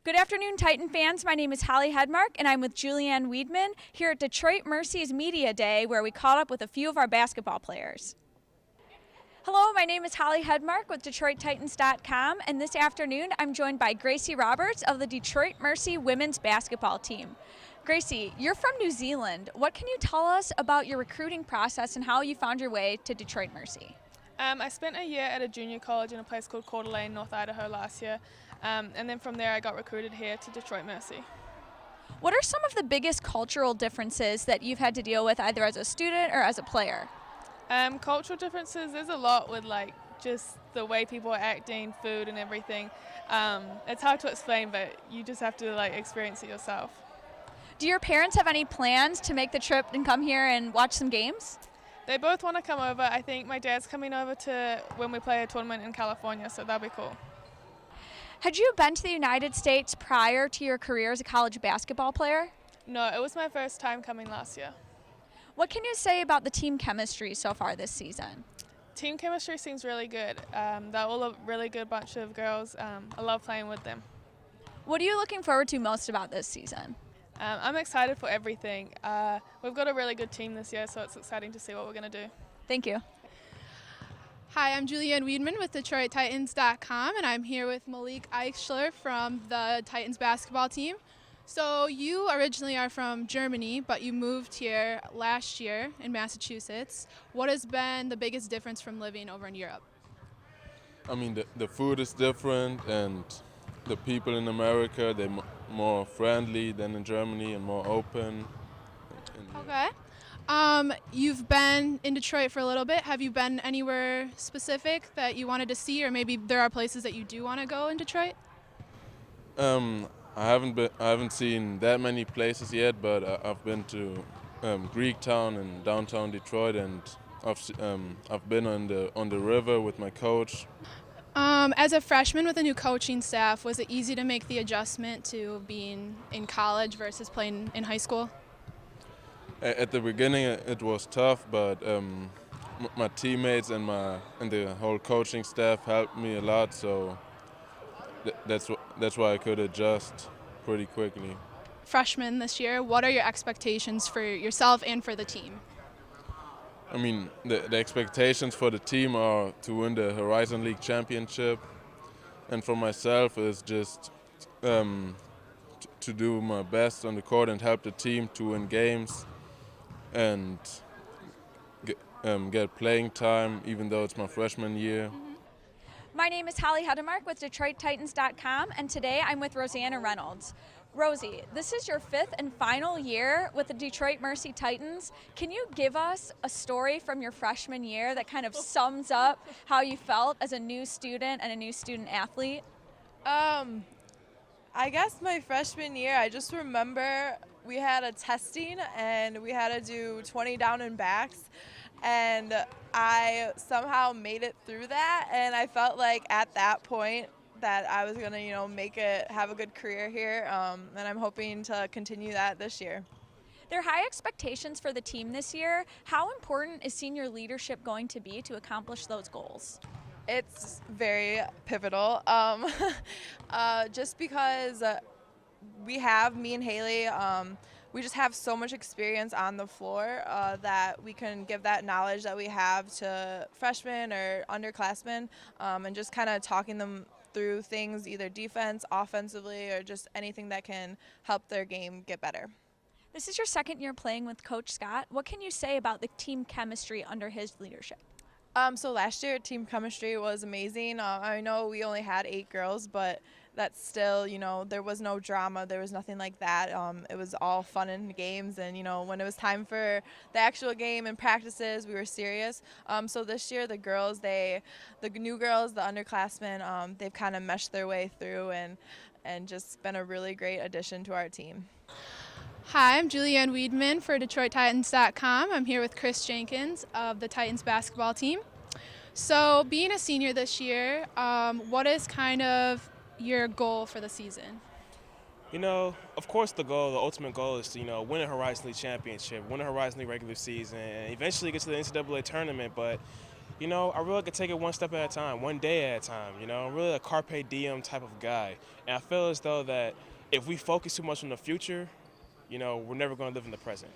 Good afternoon, Titan fans. My name is Holly Hedmark, and I'm with Julianne Weidman here at Detroit Mercy's Media Day, where we caught up with a few of our basketball players. Hello, my name is Holly Hedmark with DetroitTitans.com, and this afternoon I'm joined by Gracie Roberts of the Detroit Mercy women's basketball team. Gracie, you're from New Zealand. What can you tell us about your recruiting process and how you found your way to Detroit Mercy? I spent a year at a junior college in a place called Coeur d'Alene, North Idaho last year, and then from there I got recruited here to Detroit Mercy. What are some of the biggest cultural differences that you've had to deal with either as a student or as a player? Cultural differences, there's a lot with just the way people are acting, food and everything. It's hard to explain, but you just have to experience it yourself. Do your parents have any plans to make the trip and come here and watch some games? They both want to come over. I think my dad's coming over to when we play a tournament in California, so that'll be cool. Had you been to the United States prior to your career as a college basketball player? No, it was my first time coming last year. What can you say about the team chemistry so far this season? Team chemistry seems really good. They're all a really good bunch of girls. I love playing with them. What are you looking forward to most about this season? I'm excited for everything. We've got a really good team this year, so it's exciting to see what we're going to do. Thank you. Hi, I'm Julianne Weidman with DetroitTitans.com, and I'm here with Malik Eisler from the Titans basketball team. So you originally are from Germany, but you moved here last year in Massachusetts. What has been the biggest difference from living over in Europe? I mean, the food is different, and the people in America, they're more friendly than in Germany and more open. Okay. You've been in Detroit for a little bit. Have you been anywhere specific that you wanted to see, or maybe there are places that you do want to go in Detroit? I haven't seen that many places yet, but I've been to Greektown and downtown Detroit, and I've been on the river with my coach. As a freshman with a new coaching staff, was it easy to make the adjustment to being in college versus playing in high school? At the beginning, it was tough, but my teammates and the whole coaching staff helped me a lot, so that's why I could adjust pretty quickly. Freshman this year, what are your expectations for yourself and for the team? I mean, the expectations for the team are to win the Horizon League championship, and for myself is just to do my best on the court and help the team to win games and get playing time, even though it's my freshman year. My name is Holly Hedmark with DetroitTitans.com, and today I'm with Rosanna Reynolds. Rosie, this is your fifth and final year with the Detroit Mercy Titans. Can you give us a story from your freshman year that kind of sums up how you felt as a new student and a new student athlete? I guess my freshman year, I just remember we had a testing and we had to do 20 down and backs, and I somehow made it through that, and I felt like at that point that I was going to, have a good career here, and I'm hoping to continue that this year. There are high expectations for the team this year. How important is senior leadership going to be to accomplish those goals? It's very pivotal, just because me and Haley, we just have so much experience on the floor that we can give that knowledge that we have to freshmen or underclassmen, and just kind of talking them through things, either defense, offensively, or just anything that can help their game get better. This is your second year playing with Coach Scott. What can you say about the team chemistry under his leadership? So last year, team chemistry was amazing. I know we only had 8 girls, but that's still, there was no drama. There was nothing like that. It was all fun and games. And, when it was time for the actual game and practices, we were serious. So this year, the girls, the new girls, the underclassmen, they've kind of meshed their way through and just been a really great addition to our team. Hi, I'm Julianne Weidman for DetroitTitans.com. I'm here with Jenkins of the Titans basketball team. So being a senior this year, what is kind of your goal for the season? Of course the ultimate goal is to, win a Horizon League championship, win a Horizon League regular season, and eventually get to the NCAA tournament. But, you know, I really could take it one step at a time, one day at a time, you know. I'm really a carpe diem type of guy. And I feel as though that if we focus too much on the future, you know, we're never going to live in the present.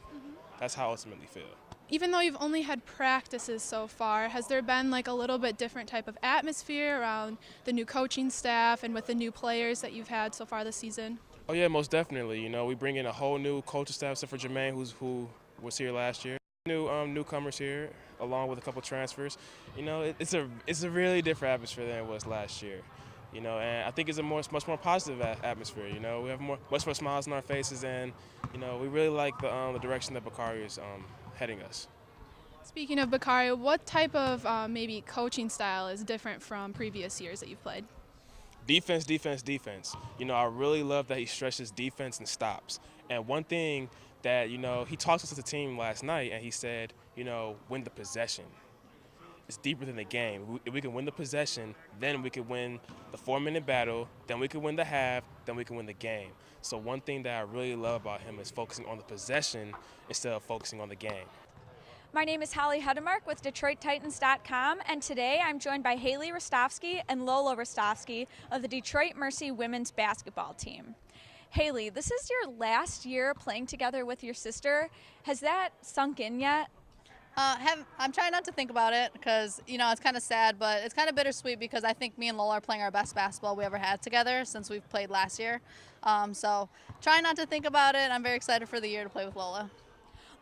That's how I ultimately feel. Even though you've only had practices so far, has there been like a little bit different type of atmosphere around the new coaching staff and with the new players that you've had so far this season? Oh yeah, most definitely. You know, we bring in a whole new coaching staff, except for Jermaine, who was here last year. Newcomers here, along with a couple transfers. You know, it's a really different atmosphere than it was last year. You know, and I think it's a much more positive atmosphere. You know, we have much more smiles on our faces, and you know, we really like the direction that Bakari is heading us. Speaking of Bakari, what type of maybe coaching style is different from previous years that you've played? Defense, defense, defense. You know, I really love that he stretches defense and stops. And one thing that, you know, he talked to us as a team last night, and he said, you know, win the possession. It's deeper than the game. If we can win the possession, then we can win the 4-minute battle, then we can win the half, then we can win the game. So one thing that I really love about him is focusing on the possession instead of focusing on the game. My name is Holly Hedemark with DetroitTitans.com, and today I'm joined by Haley Rostovsky and Lola Rostovsky of the Detroit Mercy women's basketball team. Haley, this is your last year playing together with your sister. Has that sunk in yet? I'm trying not to think about it because, you know, it's kind of sad, but it's kind of bittersweet because I think me and Lola are playing our best basketball we ever had together since we've played last year. So trying not to think about it. I'm very excited for the year to play with Lola.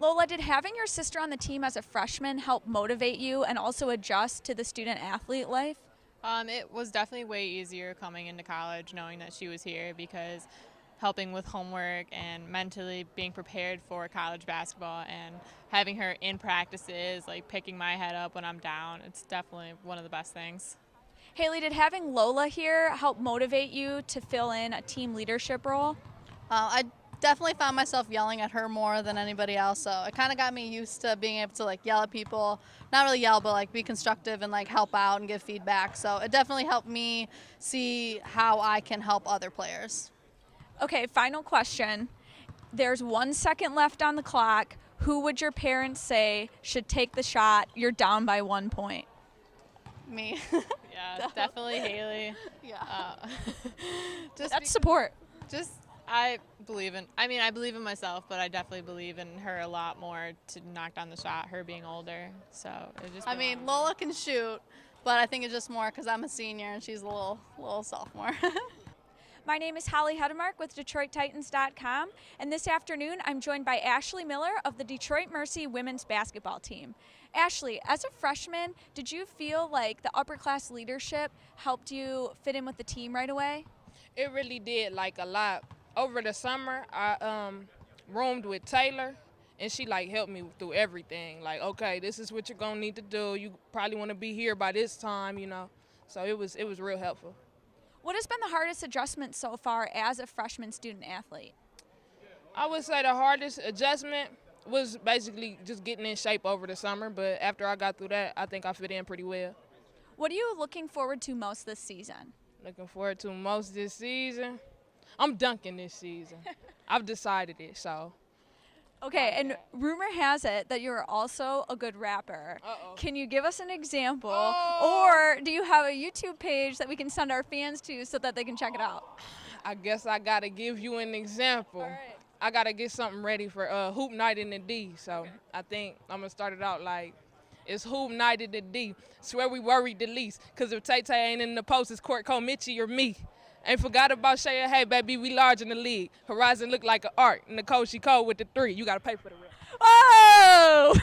Lola, did having your sister on the team as a freshman help motivate you and also adjust to the student-athlete life? It was definitely way easier coming into college knowing that she was here because helping with homework and mentally being prepared for college basketball and having her in practices, like picking my head up when I'm down, it's definitely one of the best things. Haley, did having Lola here help motivate you to fill in a team leadership role? I definitely found myself yelling at her more than anybody else, so it kind of got me used to being able to like yell at people, not really yell, but like be constructive and like help out and give feedback. So it definitely helped me see how I can help other players. Okay, final question. There's 1 second left on the clock. Who would your parents say should take the shot? You're down by 1 point. Me. Yeah, definitely Haley. Yeah. That's support. I believe in myself, but I definitely believe in her a lot more to knock down the shot, her being older. So it just. I mean, Lola can shoot, but I think it's just more because I'm a senior and she's a little sophomore. My name is Holly Hedemark with DetroitTitans.com, and this afternoon I'm joined by Ashley Miller of the Detroit Mercy women's basketball team. Ashley, as a freshman, did you feel like the upper class leadership helped you fit in with the team right away? It really did, like a lot. Over the summer, I roomed with Taylor, and she like helped me through everything. Like, okay, this is what you're gonna need to do. You probably want to be here by this time, you know. So it was real helpful. What has been the hardest adjustment so far as a freshman student athlete? I would say the hardest adjustment was basically just getting in shape over the summer, but after I got through that, I think I fit in pretty well. What are you looking forward to most this season? Looking forward to most this season. I'm dunking this season. I've decided it, so. Okay, and rumor has it that you're also a good rapper. Uh-oh. Can you give us an example? Oh. Or do you have a YouTube page that we can send our fans to so that they can check it out? I guess I got to give you an example. All right. I got to get something ready for Hoop Night in the D. So okay. I think I'm going to start it out like, it's Hoop Night in the D. Swear we worried the least. Because if Tay-Tay ain't in the post, it's Court Mitchie or me. Ain't forgot about Shea. Hey, baby, we large in the league. Horizon look like an art. And the coach, she cold with the 3. You got to pay for the rest. Oh!